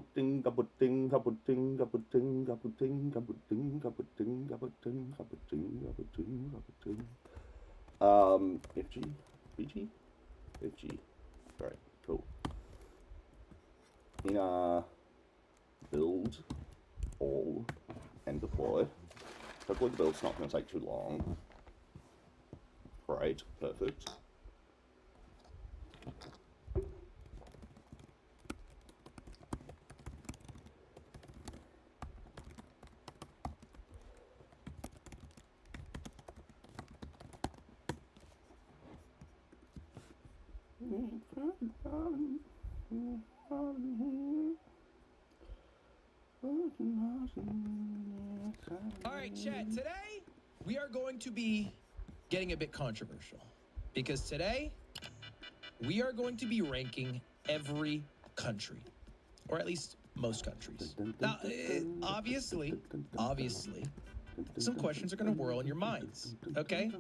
Kaputing, kaputing, kaputing, kaputing, kaputing, kaputing, kaputing, kaputing, kaputing, kaputing, kaputing. FG, BG, FG. Right, cool. In build all and deploy. Hopefully the build's not going to take too long. Great, perfect. All right, chat. Today, we are going to be getting a bit controversial because today, we are going to be ranking every country, or at least most countries. Now, obviously, some questions are going to whirl in your minds, okay?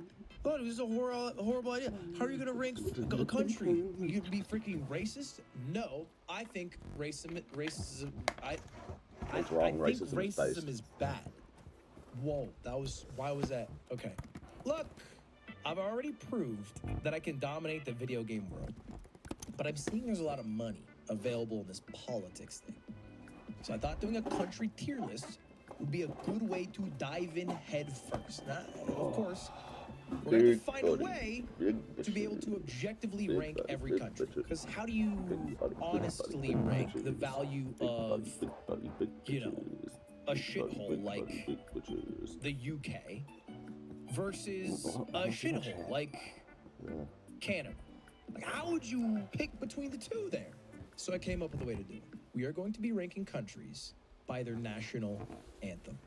Oh, this is a horrible idea. How are you going to rank a country? You'd be freaking racist? No, I think racism. I think racism is bad. Whoa, why was that? Okay. Look, I've already proved that I can dominate the video game world, but I'm seeing there's a lot of money available in this politics thing. So I thought doing a country tier list would be a good way to dive in head first. Now, of course, we're going to find a way to be able to objectively rank every country. Because how do you honestly rank the value of, a shithole like the UK versus a shithole like Canada? Like, how would you pick between the two there? So I came up with a way to do it. We are going to be ranking countries by their national anthem.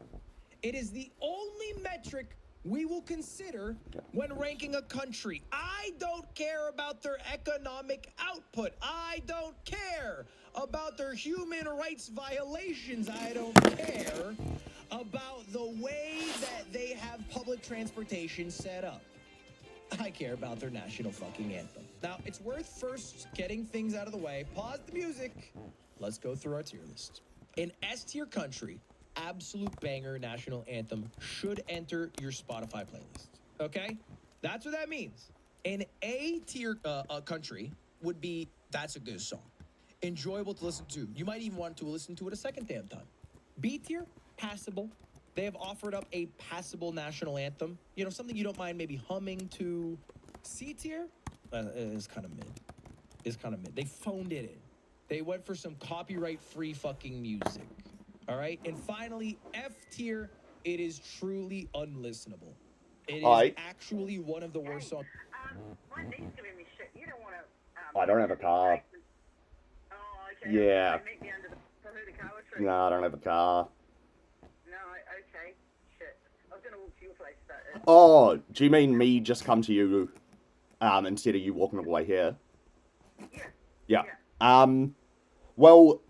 It is the only metric we will consider when ranking a country. I don't care about their economic output. I don't care about their human rights violations. I don't care about the way that they have public transportation set up. I care about their national fucking anthem. Now, it's worth first getting things out of the way. Pause the music. Let's go through our tier list. In S tier country, absolute banger national anthem should enter your Spotify playlist. Okay? That's what that means. An A tier country would be, that's a good song. Enjoyable to listen to. You might even want to listen to it a second damn time. B tier, passable. They have offered up a passable national anthem. You know, something you don't mind maybe humming to. C tier is kind of mid. It's kind of mid. They phoned it in. They went for some copyright-free fucking music. All right? And finally, F tier, it is truly unlistenable. It is actually one of the worst songs. My niece giving me shit. You don't want to... I don't have a car. Oh, okay. Yeah. Meet me under the car was No, I don't have a car. No, okay. Shit. I was going to walk to your place, but... Oh, do you mean me just come to you, instead of you walking all the way here? Yeah. Well,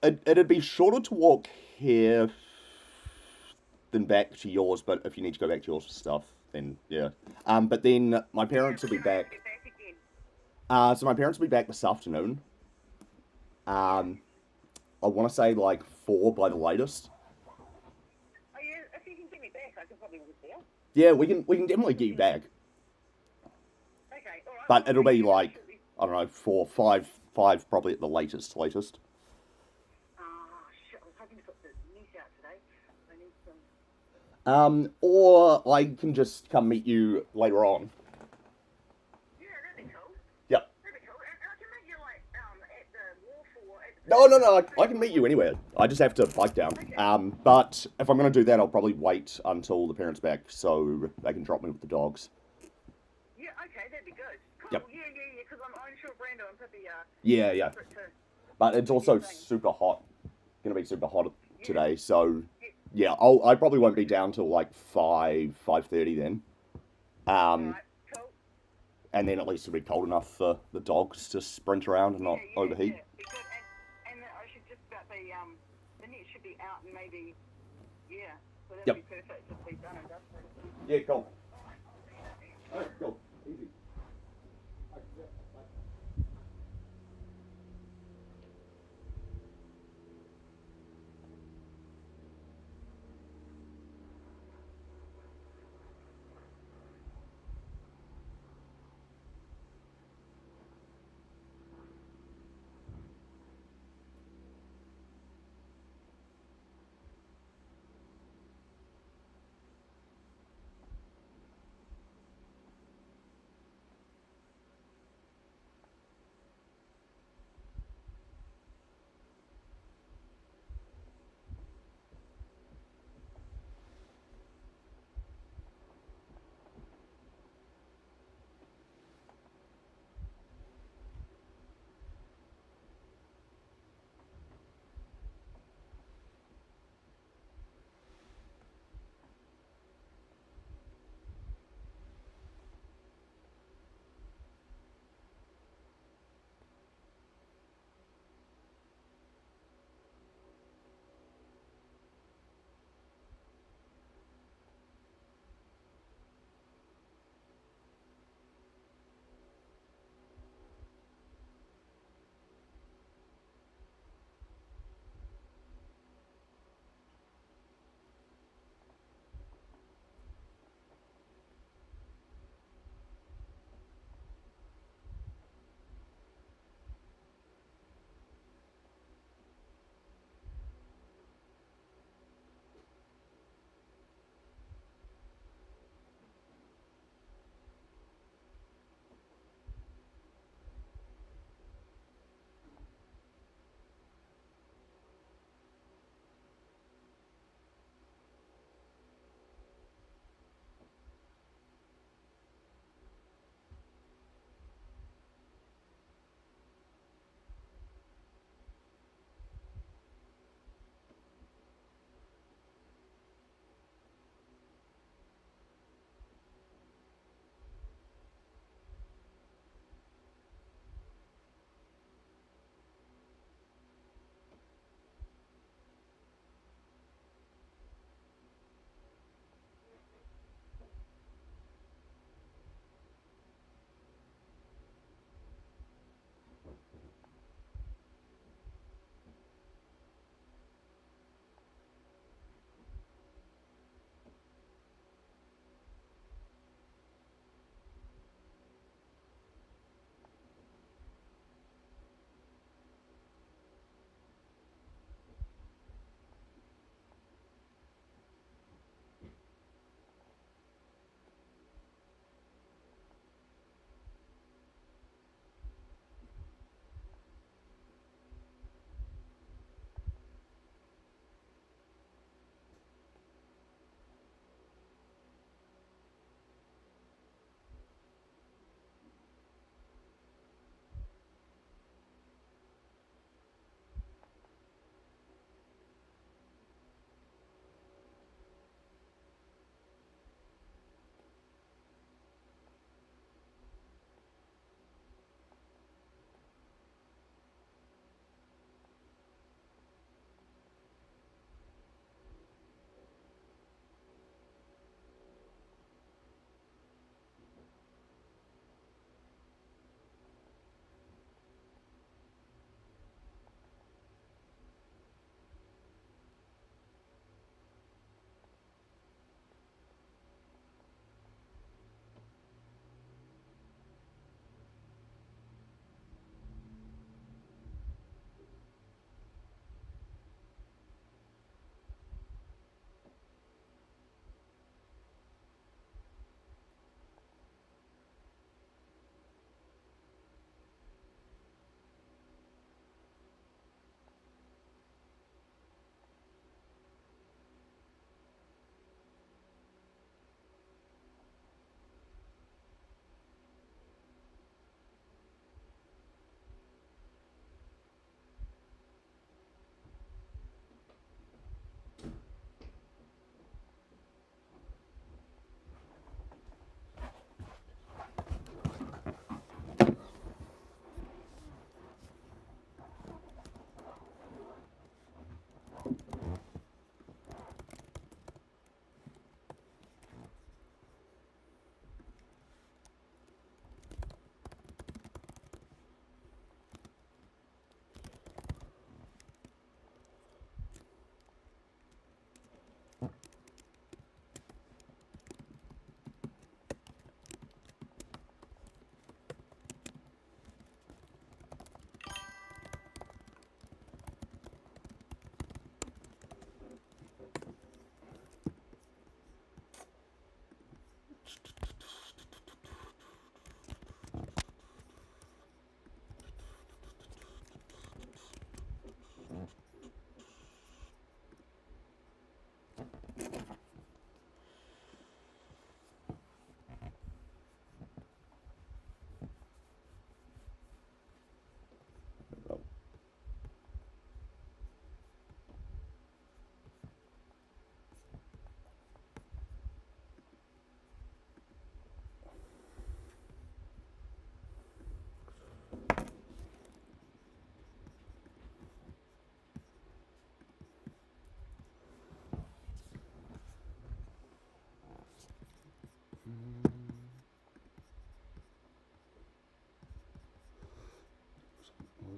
it'd be shorter to walk here than back to yours, but if you need to go back to yours for stuff, then yeah. But then my parents will be back. So my parents will be back this afternoon. I want to say like 4 by the latest. Oh yeah, if you can get me back, I can probably walk there. Yeah, we can definitely get you back. Okay, all right. But it'll be like, I don't know, 4, 5 probably at the latest. Oh shit! I was hoping to put the niece out today. I need some. Or I can just come meet you later on. Yeah, that'd be cool. Yep. That'd be cool. I can meet you like at the wharf or. No, I can meet you anywhere. I just have to bike down. Okay. But if I'm going to do that, I'll probably wait until the parents back so they can drop me with the dogs. Yeah, okay, that'd be good. Cool. Yep. Yeah, because I'm sure Brando and Pippi Yeah. But it's also super hot. Going to be super hot today, so yeah, I probably won't be down till like 5:30 then. Right, cool. And then at least it'll be cold enough for the dogs to sprint around and not overheat. Yeah, be good. And I should just about the net should be out and maybe, yeah, so that'd be perfect if we done and dusted. Yeah, cool. Alright, cool. Easy.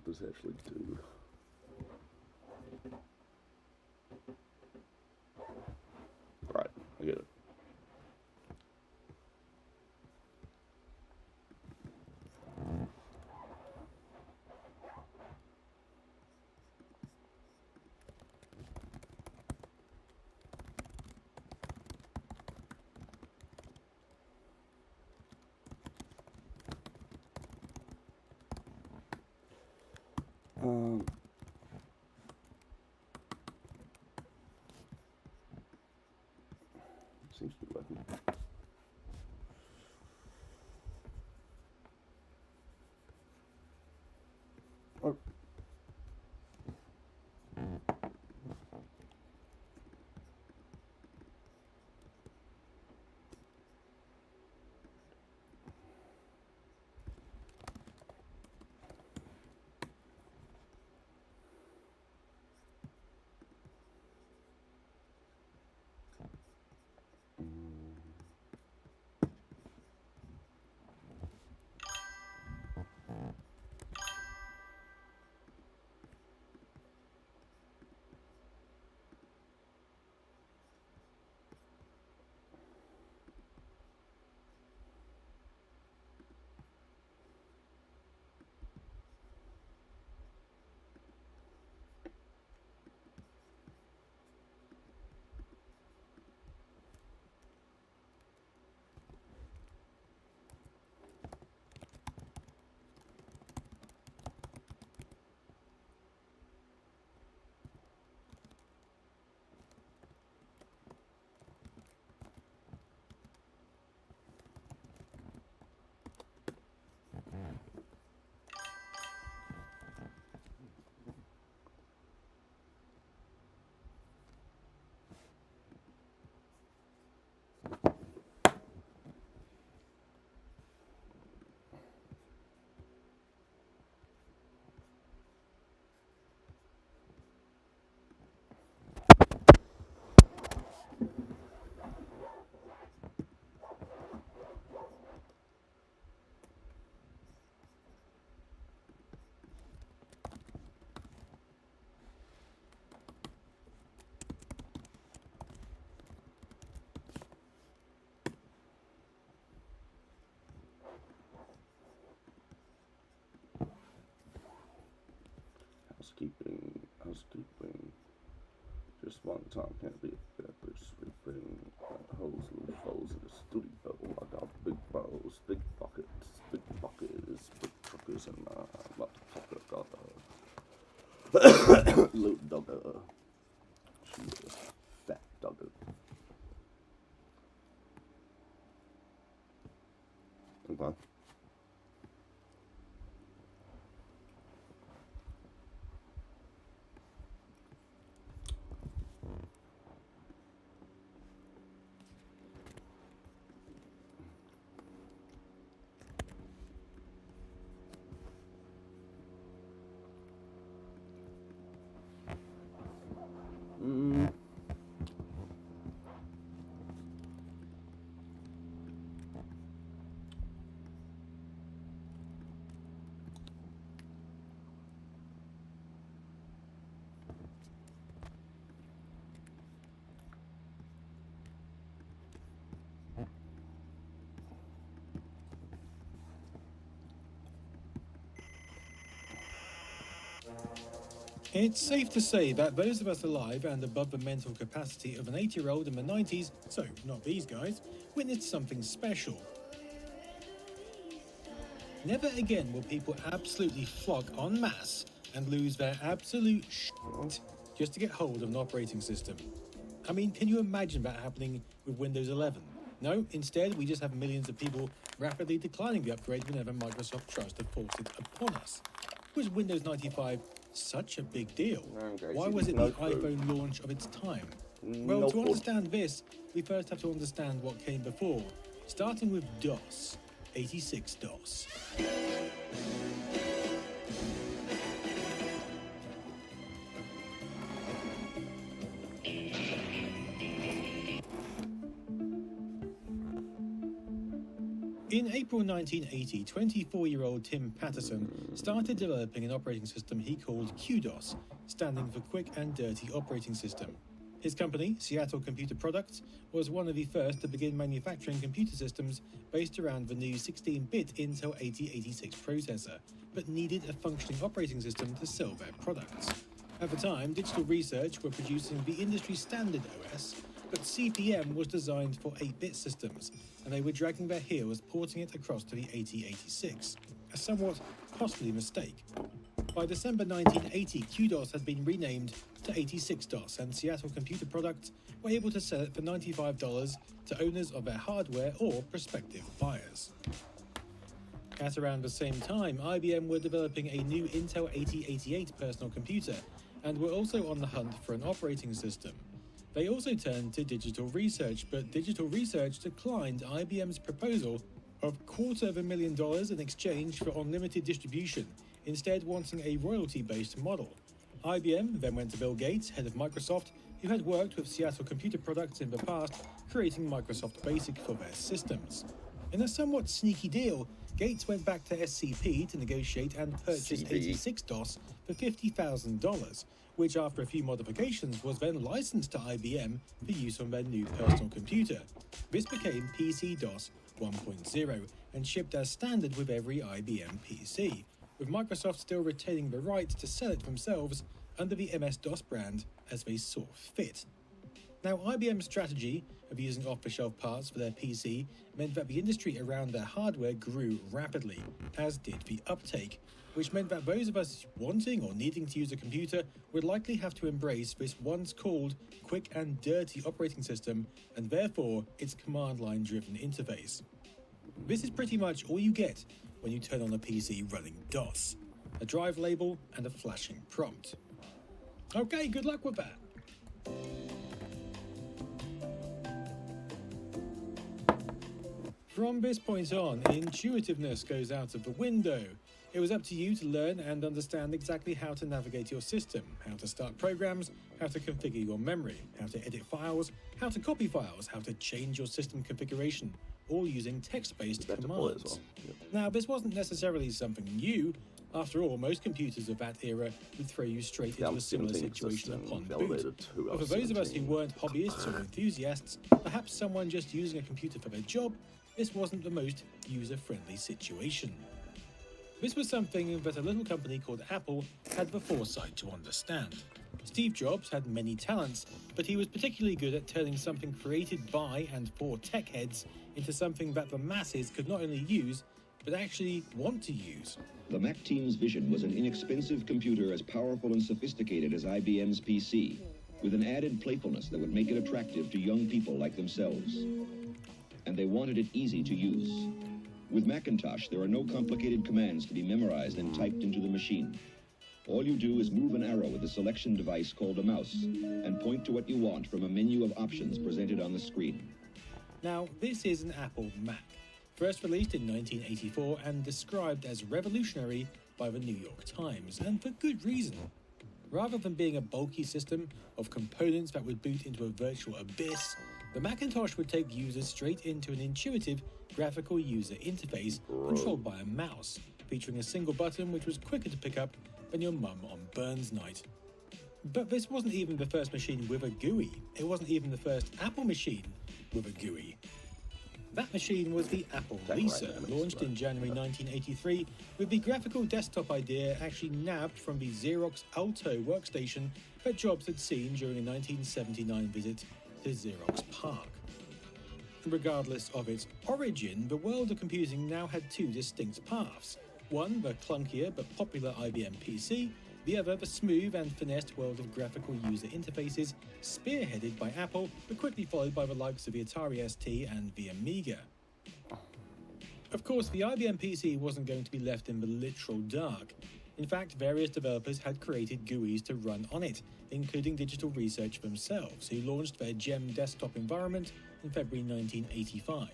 what this actually do? Right, I get it. Seems to be working. Oh. Housekeeping. Just one time can't be a better sweeping. Holes, loose holes in the studio. I got big balls, big buckets, big truckers, and motherfucker got a little dogger. She's a fat dogger. Okay. It's safe to say that those of us alive and above the mental capacity of an 8-year-old in the 90s, so not these guys, witnessed something special. Never again will people absolutely flock en masse and lose their absolute shit just to get hold of an operating system. I mean, can you imagine that happening with Windows 11? No, instead we just have millions of people rapidly declining the upgrade whenever Microsoft tries to force it upon us. Was Windows 95 such a big deal? Why was it the iPhone launch of its time? Well, to understand this, we first have to understand what came before, starting with DOS, 86 DOS. In April 1980, 24-year-old Tim Patterson started developing an operating system he called QDOS, standing for Quick and Dirty Operating System. His company, Seattle Computer Products, was one of the first to begin manufacturing computer systems based around the new 16-bit Intel 8086 processor, but needed a functioning operating system to sell their products. At the time, Digital Research were producing the industry standard OS, but CP/M was designed for 8-bit systems, and they were dragging their heels porting it across to the 8086, a somewhat costly mistake. By December 1980, QDOS had been renamed to 86DOS, and Seattle Computer Products were able to sell it for $95 to owners of their hardware or prospective buyers. At around the same time, IBM were developing a new Intel 8088 personal computer, and were also on the hunt for an operating system. They also turned to Digital Research, but Digital Research declined IBM's proposal of $250,000 in exchange for unlimited distribution, instead wanting a royalty-based model. IBM then went to Bill Gates, head of Microsoft, who had worked with Seattle Computer Products in the past, creating Microsoft Basic for their systems. In a somewhat sneaky deal, Gates went back to SCP to negotiate and purchase 86DOS for $50,000, which after a few modifications was then licensed to IBM for use on their new personal computer. This became PC-DOS 1.0 and shipped as standard with every IBM PC, with Microsoft still retaining the right to sell it themselves under the MS-DOS brand as they saw fit. Now, IBM's strategy of using off-the-shelf parts for their PC meant that the industry around their hardware grew rapidly, as did the uptake, which meant that those of us wanting or needing to use a computer would likely have to embrace this once called quick and dirty operating system, and therefore its command line driven interface. This is pretty much all you get when you turn on a PC running DOS: a drive label and a flashing prompt. Okay, good luck with that. From this point on, intuitiveness goes out of the window. It was up to you to learn and understand exactly how to navigate your system, how to start programs, how to configure your memory, how to edit files, how to copy files, how to change your system configuration, all using text-based commands. Now, this wasn't necessarily something new. After all, most computers of that era would throw you straight into a similar situation upon boot. But for those of us who weren't hobbyists or enthusiasts, perhaps someone just using a computer for their job, this wasn't the most user-friendly situation. This was something that a little company called Apple had the foresight to understand. Steve Jobs had many talents, but he was particularly good at turning something created by and for tech heads into something that the masses could not only use, but actually want to use. The Mac team's vision was an inexpensive computer as powerful and sophisticated as IBM's PC, with an added playfulness that would make it attractive to young people like themselves. And they wanted it easy to use. With Macintosh, there are no complicated commands to be memorized and typed into the machine. All you do is move an arrow with a selection device called a mouse and point to what you want from a menu of options presented on the screen. Now, this is an Apple Mac, first released in 1984 and described as revolutionary by the New York Times, and for good reason. Rather than being a bulky system of components that would boot into a virtual abyss, the Macintosh would take users straight into an intuitive graphical user interface controlled by a mouse, featuring a single button which was quicker to pick up than your mum on Burns night. But this wasn't even the first machine with a GUI. It wasn't even the first Apple machine with a GUI. That machine was the Apple Lisa, launched in January 1983, with the graphical desktop idea actually nabbed from the Xerox Alto workstation that Jobs had seen during a 1979 visit to Xerox PARC. Regardless of its origin, the world of computing now had two distinct paths. One, the clunkier but popular IBM PC, the other, the smooth and finessed world of graphical user interfaces, spearheaded by Apple, but quickly followed by the likes of the Atari ST and the Amiga. Of course, the IBM PC wasn't going to be left in the literal dark. In fact, various developers had created GUIs to run on it, including Digital Research themselves, who launched their GEM desktop environment in February 1985.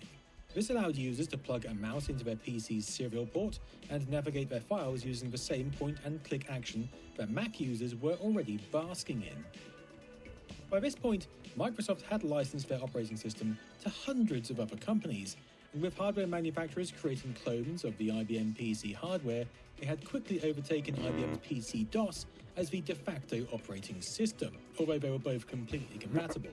This allowed users to plug a mouse into their PC's serial port and navigate their files using the same point-and-click action that Mac users were already basking in. By this point, Microsoft had licensed their operating system to hundreds of other companies, and with hardware manufacturers creating clones of the IBM PC hardware, they had quickly overtaken IBM's PC-DOS as the de facto operating system, although they were both completely compatible.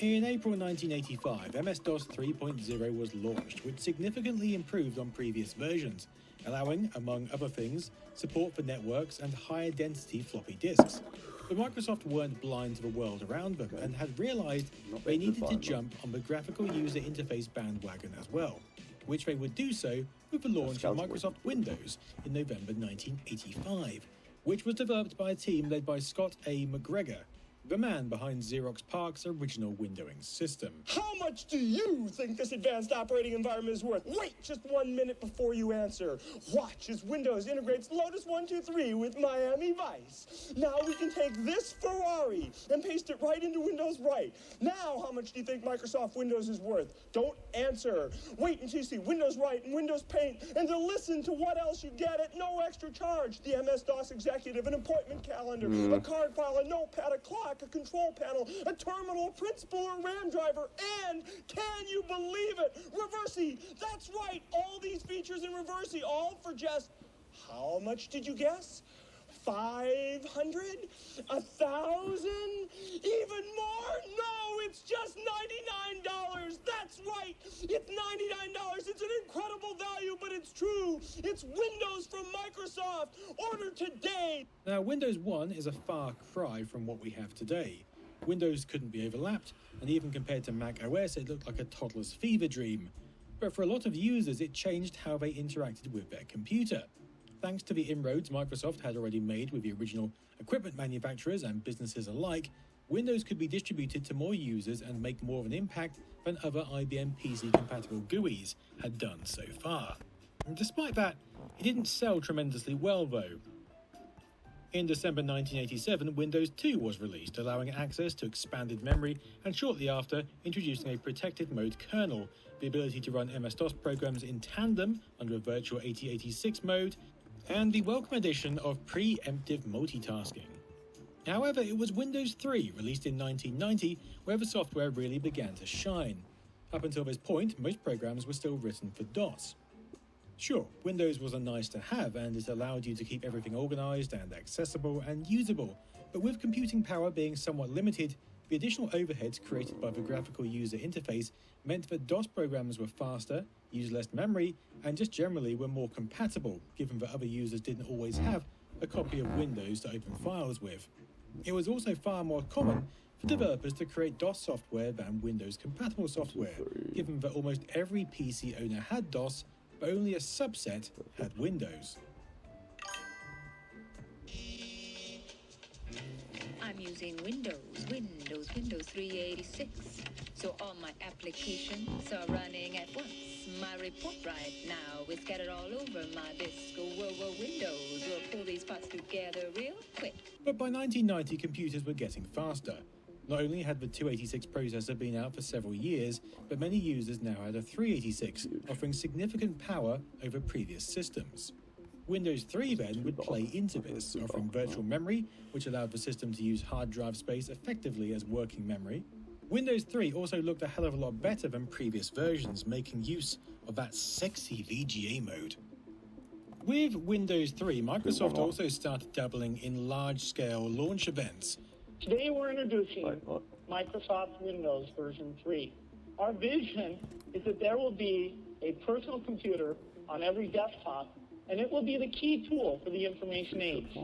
In April 1985, MS-DOS 3.0 was launched, which significantly improved on previous versions, allowing, among other things, support for networks and higher density floppy disks. But Microsoft weren't blind to the world around them and had realized they needed to jump on the graphical user interface bandwagon as well, which they would do so with the launch of Microsoft Windows in November 1985, which was developed by a team led by Scott A. McGregor, the man behind Xerox PARC's original windowing system. How much do you think this advanced operating environment is worth? Wait just 1 minute before you answer. Watch as Windows integrates Lotus 123 with Miami Vice. Now we can take this Ferrari and paste it right into Windows Right. Now how much do you think Microsoft Windows is worth? Don't answer. Wait until you see Windows Right and Windows Paint and to listen to what else you get at no extra charge. The MS-DOS executive, an appointment calendar, a card file, a notepad, a clock, a control panel, a terminal, a principal, or RAM driver, and can you believe it? Reversi! That's right! All these features in Reversi, all for just, how much did you guess? 500? 1,000? Even more? No, it's just $99. That's right. It's $99. It's an incredible value, but it's true. It's Windows from Microsoft. Order today. Now, Windows 1 is a far cry from what we have today. Windows couldn't be overlapped, and even compared to Mac OS, it looked like a toddler's fever dream. But for a lot of users, it changed how they interacted with their computer. Thanks to the inroads Microsoft had already made with the original equipment manufacturers and businesses alike, Windows could be distributed to more users and make more of an impact than other IBM PC-compatible GUIs had done so far. And despite that, it didn't sell tremendously well though. In December 1987, Windows 2 was released, allowing access to expanded memory and shortly after introducing a protected mode kernel, the ability to run MS-DOS programs in tandem under a virtual 8086 mode, and the welcome addition of preemptive multitasking. However, it was Windows 3, released in 1990, where the software really began to shine. Up until this point, most programs were still written for DOS. Sure, Windows was a nice to have and it allowed you to keep everything organized and accessible and usable, but with computing power being somewhat limited, the additional overheads created by the graphical user interface meant that DOS programs were faster, used less memory, and just generally were more compatible, given that other users didn't always have a copy of Windows to open files with. It was also far more common for developers to create DOS software than Windows-compatible software, given that almost every PC owner had DOS, but only a subset had Windows. I'm using Windows 386. So all my applications are running at once. My report right now is scattered all over my disk. Whoa, Windows will pull these parts together real quick. But by 1990, computers were getting faster. Not only had the 286 processor been out for several years, but many users now had a 386, offering significant power over previous systems. Windows 3 then would play into this, offering virtual memory, which allowed the system to use hard drive space effectively as working memory. Windows 3 also looked a hell of a lot better than previous versions, making use of that sexy VGA mode. With Windows 3, Microsoft also started dabbling in large-scale launch events. Today we're introducing Microsoft Windows version 3. Our vision is that there will be a personal computer on every desktop, and it will be the key tool for the information age.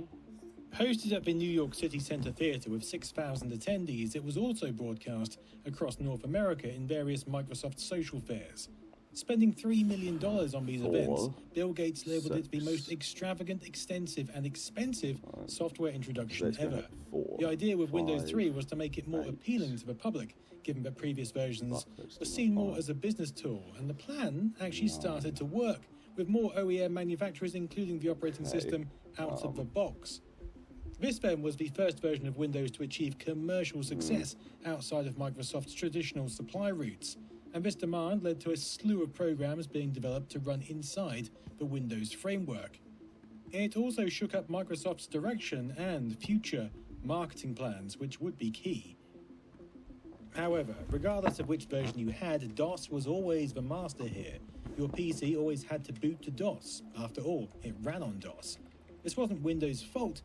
Hosted at the New York City Center Theater with 6,000 attendees, it was also broadcast across North America in various Microsoft social fairs. Spending $3 million on these events, Bill Gates labeled it the most extravagant, extensive, and expensive software introduction ever. The idea with Windows 3 was to make it more appealing to the public, given that previous versions were seen more as a business tool, and the plan actually started to work, with more OEM manufacturers including the operating system out of the box. This then was the first version of Windows to achieve commercial success outside of Microsoft's traditional supply routes, and this demand led to a slew of programs being developed to run inside the Windows framework. It also shook up Microsoft's direction and future marketing plans, which would be key. However, regardless of which version you had, DOS was always the master here. Your PC always had to boot to DOS. After all, it ran on DOS. This wasn't Windows' fault,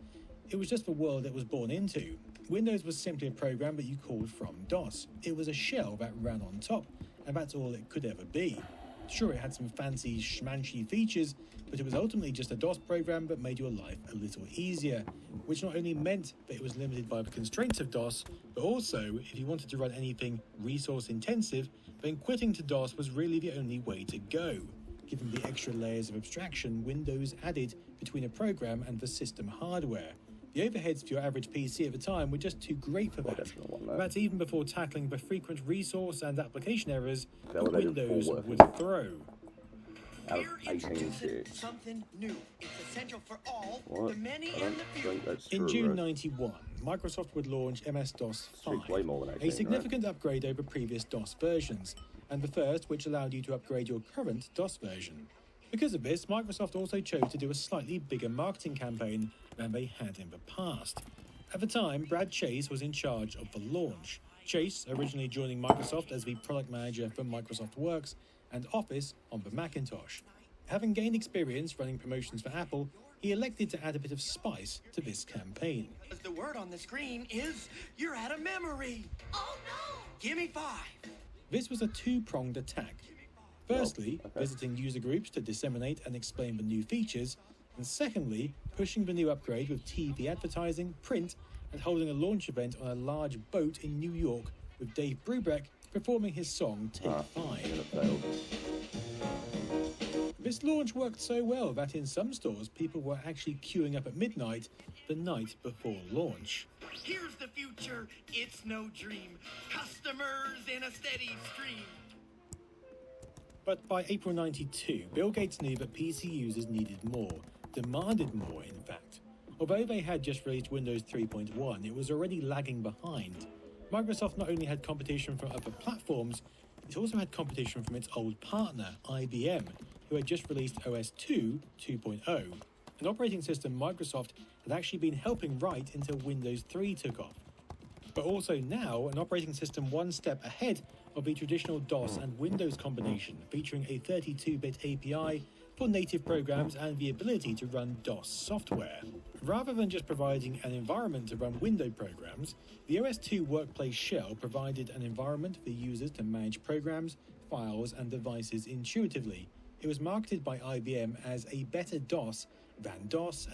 it was just the world it was born into. Windows was simply a program that you called from DOS. It was a shell that ran on top, and that's all it could ever be. Sure, it had some fancy schmancy features, but it was ultimately just a DOS program that made your life a little easier, which not only meant that it was limited by the constraints of DOS, but also, if you wanted to run anything resource intensive, then quitting to DOS was really the only way to go, given the extra layers of abstraction Windows added between a program and the system hardware. The overheads for your average PC at the time were just too great for that. That's even before tackling the frequent resource and application errors that Windows would throw. Out of We're 18 introducing sticks. something new. It's essential for all, What? the many I don't and the few. think that's true. In June right? 91, Microsoft would launch MS-DOS 5, Speaks way more than 18, a significant upgrade over previous DOS versions, and the first which allowed you to upgrade your current DOS version. Because of this, Microsoft also chose to do a slightly bigger marketing campaign than they had in the past. At the time, Brad Chase was in charge of the launch. Chase, originally joining Microsoft as the product manager for Microsoft Works and Office on the Macintosh. Having gained experience running promotions for Apple, he elected to add a bit of spice to this campaign. The word on the screen is, you're out of memory. Oh no! Give me 5. This was a two-pronged attack. Firstly, okay. visiting user groups to disseminate and explain the new features, and secondly, pushing the new upgrade with TV advertising, print, and holding a launch event on a large boat in New York with Dave Brubeck performing his song Take 5. And it failed. This launch worked so well that in some stores people were actually queuing up at midnight the night before launch. Here's the future. It's no dream. Customers in a steady stream. But by April 92, Bill Gates knew that PC users needed more, demanded more in fact. Although they had just released Windows 3.1, it was already lagging behind. Microsoft not only had competition from other platforms, it also had competition from its old partner, IBM, who had just released OS 2 2.0, an operating system Microsoft had actually been helping write until Windows 3 took off. But also now an operating system one step ahead of the traditional DOS and Windows combination, featuring a 32-bit API for native programs and the ability to run DOS software. Rather than just providing an environment to run Windows programs, the OS 2 Workplace shell provided an environment for users to manage programs, files, and devices intuitively. It was marketed by IBM as a better DOS than DOS and